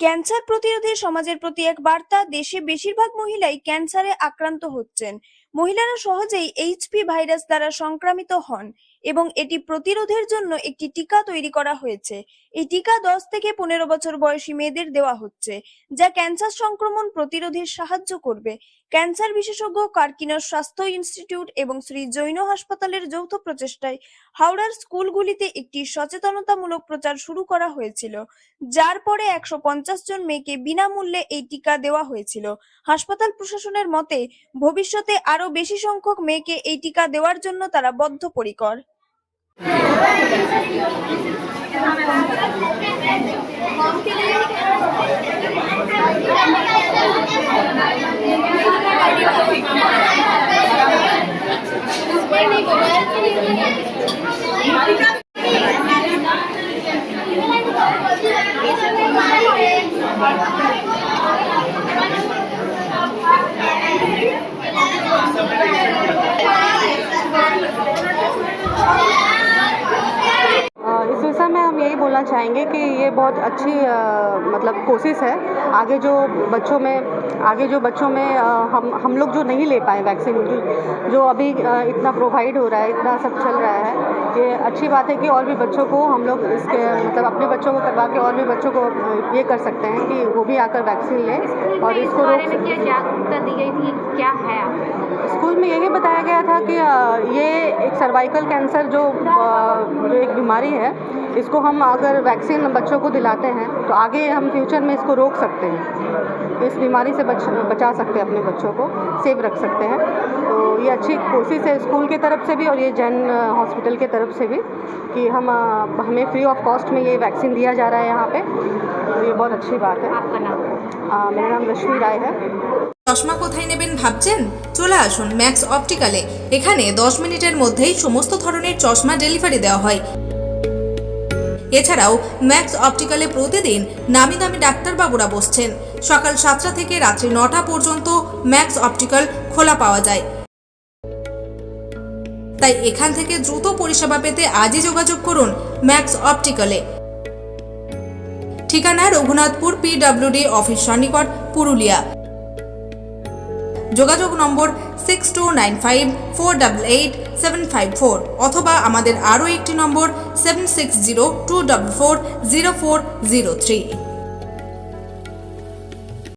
Cancer প্রতিরোধে সমাজের প্রতি এক বার্তা। দেশে বেশিরভাগ মহিলাই ক্যান্সারে আক্রান্ত হচ্ছেন। মহিলারা সহজেই এইচপি ভাইরাস দ্বারা সংক্রামিত হন এবং এটি প্রতিরোধের জন্য একটি টিকা তৈরি করা হয়েছে। এই টিকা 10 থেকে 15 বছর বয়সী মেয়েদের দেওয়া হচ্ছে, যা ক্যান্সার সংক্রমণ প্রতিরোধে সাহায্য করবে। ক্যান্সার বিশেষজ্ঞ, কার্কিনার স্বাস্থ্য ইনস্টিটিউট এবং শ্রী জৈন হাসপাতালের যৌথ প্রচেষ্টায় হাওড়ার স্কুলগুলিতে একটি সচেতনতামূলক প্রচার শুরু করা হয়েছিল, যার পরে 150 জন মেয়েকে বিনামূল্যে এই টিকা দেওয়া হয়েছিল। হাসপাতাল প্রশাসনের মতে, ভবিষ্যতে আরো বেশি সংখ্যক মেয়েকে এই টিকা দেওয়ার জন্য তারা বদ্ধপরিকর। इस विषय में हम यही बोलना चाहेंगे कि ये बहुत अच्छी मतलब कोशिश है। आगे जो बच्चों में हम लोग जो नहीं ले पाए वैक्सीन, जो अभी इतना प्रोवाइड हो रहा है, इतना सब चल रहा है, ये अच्छी बात है कि और भी बच्चों को हम लोग इसके मतलब अपने बच्चों को करवा के और भी बच्चों को ये कर सकते हैं कि वो भी आकर वैक्सीन लें और इसको बारे में क्या जागरूकता दी गई थी, क्या है? स्कूल में यही बताया गया था कि ये एक सर्वाइकल कैंसर जो एक बीमारी है, इसको हम अगर वैक्सीन बच्चों को दिलाते हैं तो आगे हम फ्यूचर में इसको रोक सकते हैं, इस बीमारी से बचा सकते हैं, अपने बच्चों को सेफ रख सकते हैं। तो ये अच्छी कोशिश है स्कूल की तरफ से भी और ये जैन हॉस्पिटल की तरफ से भी कि हमें फ्री ऑफ कॉस्ट में ये वैक्सीन दिया जा रहा है यहाँ पे। तो ये बहुत अच्छी बात है। आपका नाम? मेरा नाम रश्मि राय है। চশমা কোথায় নেবেন ভাবছেন? চলে আসুন ম্যাক্স অপটিক্যালে। এখানে 10 মিনিটের মধ্যেই সমস্ত ধরনের চশমা ডেলিভারি দেওয়া হয়। এছাড়াও ম্যাক্স অপটিক্যালে প্রতিদিন নামি দামি ডাক্তারবাবুরা বসছেন। সকাল 7টা থেকে রাত্রি 9টা পর্যন্ত ম্যাক্স অপটিক্যাল খোলা পাওয়া যায়। তাই এখান থেকে দ্রুত পরিষেবা পেতে আজই যোগাযোগ করুন ম্যাক্স অপটিক্যালে। ঠিকানা রঘুনাথপুর PWD অফিস সন্নিকট, পুরুলিয়া। যোগাযোগ নম্বর 6295488754 অথবা আমাদের আরও একটি নম্বর 7602440403।